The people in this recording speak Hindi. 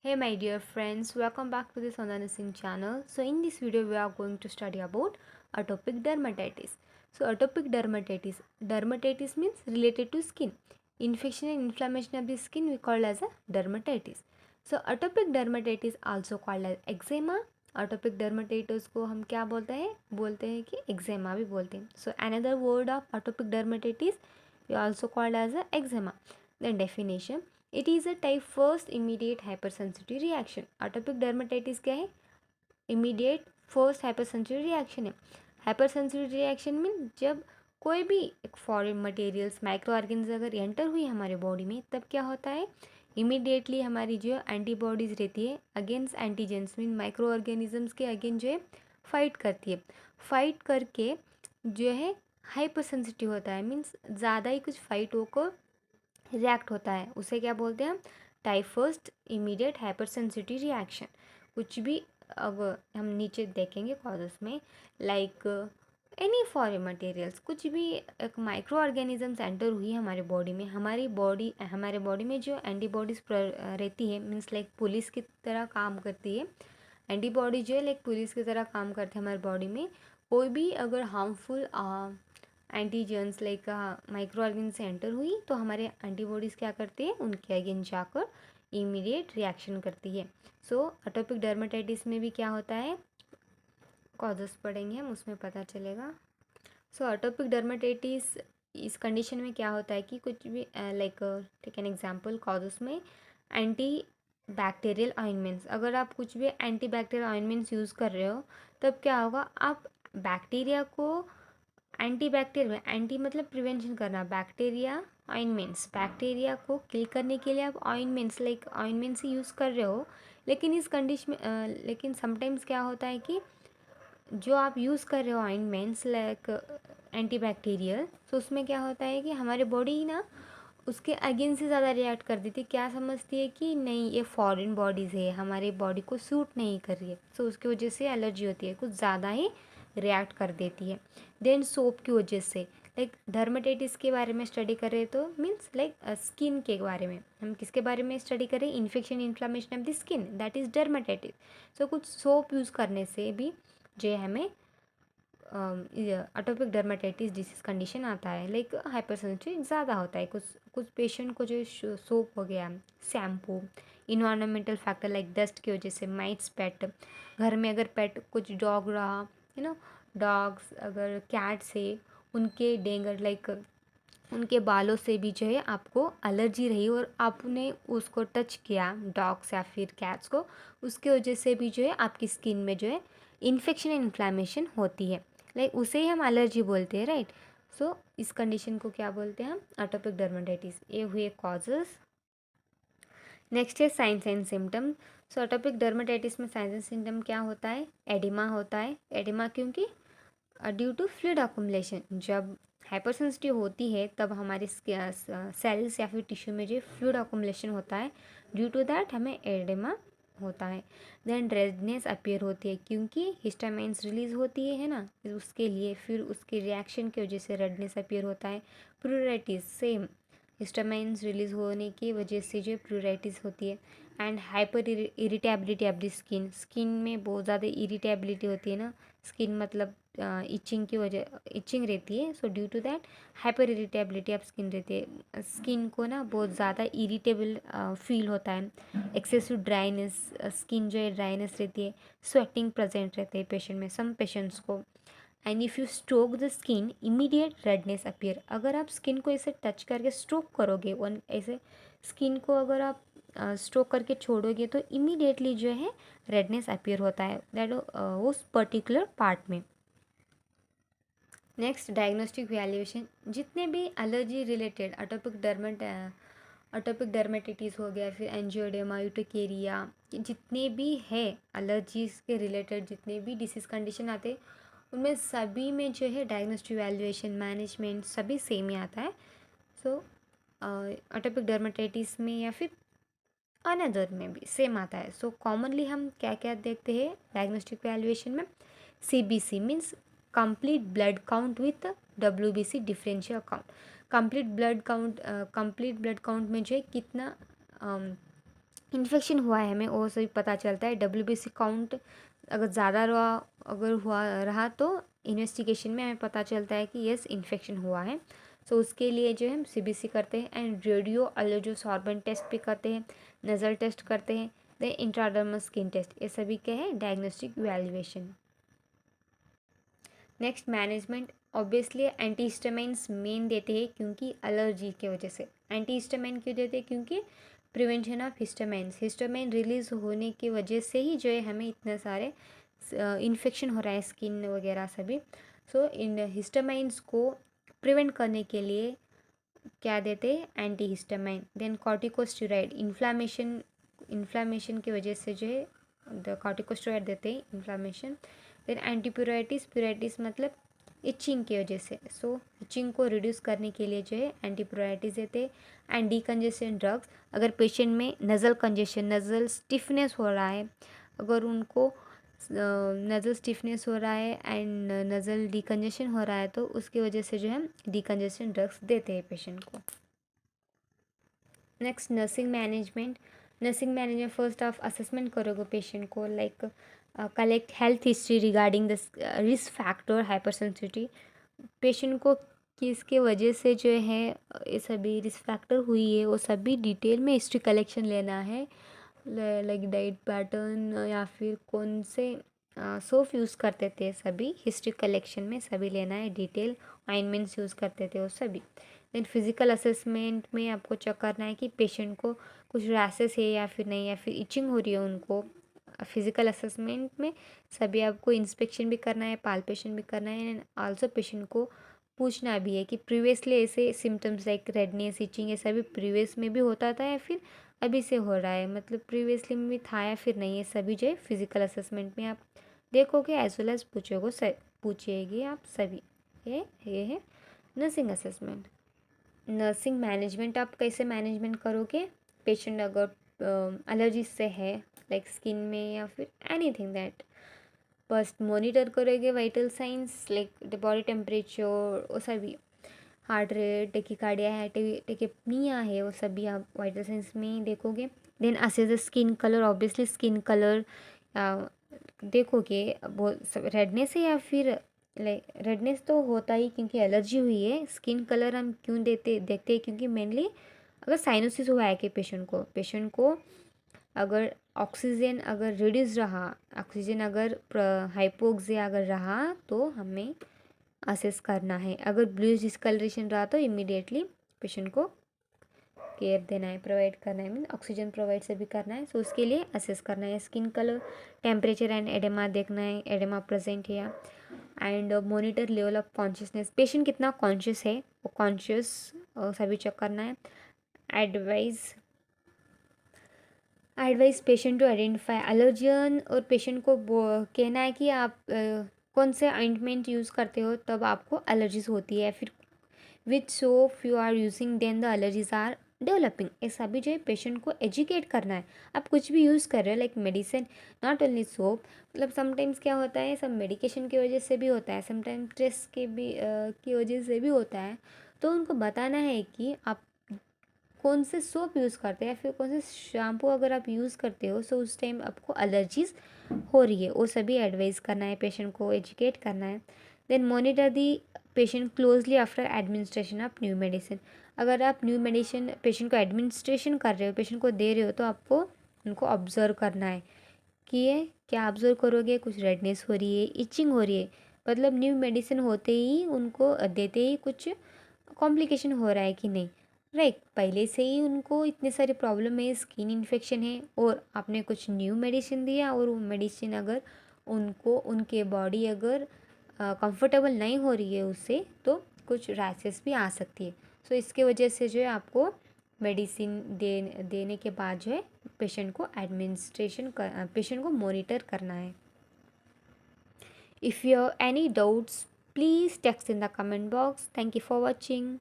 Hey my dear friends, welcome back to the Sondana Singh channel. So in this video we are going to study about atopic dermatitis. So atopic dermatitis means related to skin. Infection and inflammation of the skin we call as a dermatitis. So atopic dermatitis also called as eczema. Atopic dermatitis को हम क्या बोलते हैं कि eczema भी बोलते हैं. So another word of atopic dermatitis we also called as a eczema. Then definition. It is a type first immediate hypersensitive reaction. Atopic dermatitis क्या है? इमीडिएट फर्स्ट हाइपरसेंसिटिव रिएक्शन है. हाइपरसेंसिटिव रिएक्शन मीन जब कोई भी एक फॉरेन मटेरियल्स माइक्रो ऑर्गेनिज्म अगर एंटर हुई हमारे बॉडी में तब क्या होता है, इमीडिएटली हमारी जो एंटीबॉडीज़ रहती है against antigens mean micro organisms के अगेंस्ट जो है फाइट करती है. फाइट करके जो है हाइपर सेंसिटिव होता है, मीन्स ज़्यादा ही कुछ फाइट होकर रिएक्ट होता है. उसे क्या बोलते हैं हम? Type first immediate hyper sensitive reaction. कुछ भी अगर हम नीचे देखेंगे कॉजेस में, लाइक एनी फॉरेन मटेरियल्स, कुछ भी एक माइक्रो ऑर्गेनिजम्स एंटर हुई हमारे बॉडी में, हमारे बॉडी में जो एंटीबॉडीज़ रहती है मीन्स लाइक पुलिस की तरह काम करती है. एंटीबॉडी जो है लाइक पुलिस की तरह काम करते हैं हमारे बॉडी में. कोई भी अगर harmful antigens like micro organism से एंटर हुई तो हमारे एंटीबॉडीज़ क्या करती है, उनके अगेंस्ट जाकर इमीडिएट रिएक्शन करती है. सो एटोपिक डर्मेटाइटिस में भी क्या होता है, कॉजेस पढ़ेंगे हम, उसमें पता चलेगा. सो एटोपिक डर्मेटाइटिस इस कंडीशन में क्या होता है कि कुछ भी like take an example causes में एंटी बैक्टीरियल ऑइंटमेंट्स. अगर आप कुछ भी एंटी बैक्टीरियल ऑइंटमेंट्स यूज़ कर रहे हो तब क्या होगा, आप बैक्टीरिया को एंटी बैक्टीरियल, एंटी मतलब प्रिवेंशन करना, बैक्टीरिया ऑइंटमेंट्स, बैक्टीरिया को किल करने के लिए आप ऑइंटमेंट्स लाइक ऑइंटमेंट्स ही यूज़ कर रहे हो. लेकिन इस कंडीशन में लेकिन समटाइम्स क्या होता है कि जो आप यूज़ कर रहे हो ऑइंटमेंट्स लाइक एंटी बैक्टीरियल, तो उसमें क्या होता है कि हमारे बॉडी ना उसके अगेंस्ट से ज़्यादा रिएक्ट कर देती है. क्या समझती है कि नहीं ये फॉरेन बॉडीज़ है, हमारे बॉडी को सूट नहीं कर रही है, तो उसकी वजह से एलर्जी होती है, कुछ ज़्यादा ही रिएक्ट कर देती है. देन सोप की वजह से, लाइक डर्मेटाइटिस के बारे में स्टडी कर रहे तो मीन्स लाइक स्किन के बारे में, हम किसके बारे में स्टडी करें, infection inflammation of the skin, that is dermatitis. So कुछ सोप यूज़ करने से भी जो है हमें एटोपिक डर्मेटाइटिस डिसीज कंडीशन आता है. लाइक हाइपरसेंसिटिव ज़्यादा होता है. कुछ कुछ पेशेंट को जो सोप हो गया, shampoo, environmental factor like dust की वजह से, माइट्स, पेट, घर में अगर पेट कुछ डॉग रहा, डॉग्स अगर कैट से, उनके डेंगर लाइक उनके बालों से भी जो है आपको एलर्जी रही और आपने उसको टच किया डॉग्स या फिर कैट्स को, उसके वजह से भी जो है आपकी स्किन में जो है इन्फेक्शन एंड इन्फ्लामेशन होती है. लाइक उसे ही हम एलर्जी बोलते हैं, राइट. सो इस कंडीशन को क्या बोलते हैं हम? Atopic dermatitis. ये हुए कॉजेस. नेक्स्ट है science and symptom. So atopic dermatitis में साइंस एंड सिम्टम क्या होता है? एडिमा होता है. एडिमा क्योंकि ड्यू टू फ्लूइड अकुमुलेशन, जब हाइपरसेंसिटिव होती है तब हमारे सेल्स या फिर टिश्यू में जो फ्लूइड अकुमुलेशन होता है, ड्यू टू दैट हमें एडिमा होता है. देन रेडनेस अपीयर होती है क्योंकि हिस्टामाइंस रिलीज होती है ना, उसके लिए फिर उसके रिएक्शन की वजह से रेडनेस अपीयर होता है. प्रूराइटिस सेम, हिस्टामाइंस रिलीज होने की वजह से जो प्रूराइटिस होती है. And hyper irritability of the skin, skin में बहुत ज़्यादा इरिटेबिलिटी होती है ना, स्किन मतलब इचिंग की वजह, इचिंग रहती है. So due to that hyper irritability of skin रहती है. स्किन को ना बहुत ज़्यादा इरिटेबल फील होता है. एक्सेसिव ड्राइनेस, स्किन जो है ड्राइनेस रहती है. स्वेटिंग प्रेजेंट रहते हैं पेशेंट में, सम पेशेंट्स को. And if you stroke the skin immediate redness appear. अगर आप स्किन को ऐसे टच करके स्ट्रोक करोगे, वन ऐसे स्किन को अगर आप स्ट्रोक करके छोड़ोगे तो इमीडिएटली जो है रेडनेस अपीयर होता है दैट उस पर्टिकुलर पार्ट में. Next diagnostic valuation. जितने भी एलर्जी रिलेटेड एटोपिक डर्मेटाइटिस हो गया, फिर एंजियोडेमा, यूटिकेरिया, जितने भी है एलर्जीज के रिलेटेड जितने भी डिसीज़ कंडीशन आते हैं उनमें सभी में जो है डायग्नोस्टिक वैल्यूएशन, मैनेजमेंट सभी सेम ही आता है. सो एटोपिक डर्मेटाइटिस में या फिर अनदर में भी सेम आता है. सो कॉमनली हम क्या क्या देखते हैं डायग्नोस्टिक वैल्यूएशन में? CBC means complete blood count with WBC differential count. Complete blood count में जो है कितना इन्फेक्शन हुआ है हमें वो सभी पता चलता है। WBC काउंट अगर ज़्यादा रहा, अगर हुआ रहा तो इन्वेस्टिगेशन में हमें पता चलता है कि यस इन्फेक्शन हुआ है। सो उसके लिए जो है हम CBC करते हैं एंड रेडियो अलर्जोसॉर्बेंट टेस्ट भी करते हैं, नज़ल टेस्ट करते हैं, देन इंट्राडर्मल स्किन टेस्ट, ये सभी क्या है diagnostic evaluation. Next management, obviously antihistamines main देते हैं क्योंकि एलर्जी की वजह से। एंटीहिस्टामाइन क्यों देते हैं? क्योंकि प्रिवेंशन ऑफ हिस्टामाइंस, हिस्टामाइन रिलीज होने की वजह से ही जो है हमें इतने सारे इन्फेक्शन हो रहा है स्किन वगैरह सभी। सो इन हिस्टामाइंस को प्रिवेंट करने के लिए क्या देते हैं? एंटीहिस्टामाइन। देन कॉर्टिकोस्टेरॉइड, इन्फ्लामेशन की वजह से जो है द कॉर्टिकोस्टेरॉइड देते हैं इन्फ्लामेशन। देन एंटीप्यूराइटिस, प्यूराइटिस मतलब इचिंग की वजह से, सो इचिंग को रिड्यूस करने के लिए जो है एंटीप्यूराइटिस देते हैं। एंड डीकंजेशन ड्रग्स, अगर पेशेंट में नज़ल कंजेशन, नज़ल स्टिफनेस हो रहा है, अगर उनको नज़ल स्टिफनेस हो रहा है एंड नज़ल डीकंजेशन हो रहा है तो उसकी वजह से जो है डीकंजेशन ड्रग्स देते हैं पेशेंट को। Next nursing management. Nursing management first आप असेसमेंट करोगे पेशेंट को, like collect health history regarding the risk factor hyper sensitivity. Patient को किसके वजह से जो है ये सभी रिस्क फैक्टर हुई है वो सभी डिटेल में हिस्ट्री कलेक्शन लेना है, लाइक डाइट पैटर्न या फिर कौन से सोप यूज़ करते थे, सभी हिस्ट्री कलेक्शन में सभी लेना है डिटेल। ऑइंटमेंट्स यूज़ करते थे वो सभी। देन फिज़िकल असेसमेंट में आपको चेक करना है कि पेशेंट को कुछ रैसेस है या फिर नहीं, या फिर इचिंग हो रही है उनको। फिज़िकल असेसमेंट में सभी आपको इंस्पेक्शन भी करना है, पाल्पेशन भी करना है एंड आल्सो पेशेंट को पूछना भी है कि प्रीवियसली ऐसे सिम्टम्स लाइक रेडनेस, इचिंग ये सभी प्रीवियस में भी होता था या फिर अभी से हो रहा है, मतलब प्रीवियसली में भी था या फिर नहीं, ये सभी जो है फिज़िकल असेसमेंट में आप देखोगे एज वेल एज पूछिएगी आप सभी। ये है नर्सिंग असेसमेंट। नर्सिंग मैनेजमेंट आप कैसे मैनेजमेंट करोगे? पेशेंट अगर एलर्जी से है लाइक स्किन में या फिर एनीथिंग दैट, फर्स्ट मॉनिटर करोगे vital science like body temperature, वो सभी हार्ट रेट, टेकिकार्डिया है, टेकिपनिया है, वो सभी आप वाइटल साइंस में ही देखोगे। Then assess the skin colour, obviously skin colour देखोगे, बहुत रेडनेस है या फिर लाइक रेडनेस तो होता ही क्योंकि एलर्जी हुई है। स्किन कलर हम क्यों देखते हैं? क्योंकि मेनली अगर साइनोसिस हुआ है कि पेशेंट को अगर ऑक्सीजन अगर रिड्यूस रहा, ऑक्सीजन अगर हाइपोक्सिया अगर रहा तो हमें असेस करना है। अगर ब्लूइश डिस्कलरेशन रहा तो इमीडिएटली पेशेंट को केयर देना है, प्रोवाइड करना है, मीन ऑक्सीजन प्रोवाइड से भी करना है। सो उसके लिए असेस करना है skin colour, temperature and edema देखना है, एडेमा प्रेजेंट है या, and monitor level of consciousness, patient कितना कॉन्शियस है वो कॉन्शियस सभी चेक करना है। Advise patient to identify allergen, और पेशेंट को कहना है कि आप कौन से ऑइंटमेंट यूज़ करते हो तब आपको एलर्जीज होती है, फिर which soap you are using then the allergies are developing, ऐसा भी जो है पेशेंट को एजुकेट करना है। आप कुछ भी यूज़ कर रहे हो like medicine, not only soap, मतलब समटाइम्स क्या होता है सब मेडिकेशन की वजह से भी होता है, समटाइम्स स्ट्रेस के भी की वजह से भी होता है। तो उनको बताना है कि आप कौन से सोप यूज़ करते हैं या फिर कौन से शैम्पू अगर आप यूज़ करते हो सो उस टाइम आपको एलर्जीज हो रही है, वो सभी एडवाइस करना है, पेशेंट को एजुकेट करना है। Then monitor the patient closely after administration of new medicine, अगर आप न्यू मेडिसिन पेशेंट को एडमिनिस्ट्रेशन कर रहे हो, पेशेंट को दे रहे हो तो आपको उनको ऑब्जर्व करना है कि ये क्या ऑब्जर्व करोगे, कुछ रेडनेस हो रही है, इचिंग हो रही है, मतलब न्यू मेडिसिन होते ही उनको देते ही कुछ कॉम्प्लिकेशन हो रहा है कि नहीं, राइट। पहले से ही उनको इतने सारे प्रॉब्लम है, स्किन इन्फेक्शन है और आपने कुछ न्यू मेडिसिन दिया और वो मेडिसिन अगर उनको उनके बॉडी अगर कंफर्टेबल नहीं हो रही है उससे तो कुछ रैशेस भी आ सकती है। सो इसके वजह से जो है आपको मेडिसिन देने के बाद जो है पेशेंट को पेशेंट को मॉनिटर करना है। If you have any doubts please text in the comment box. Thank you for watching.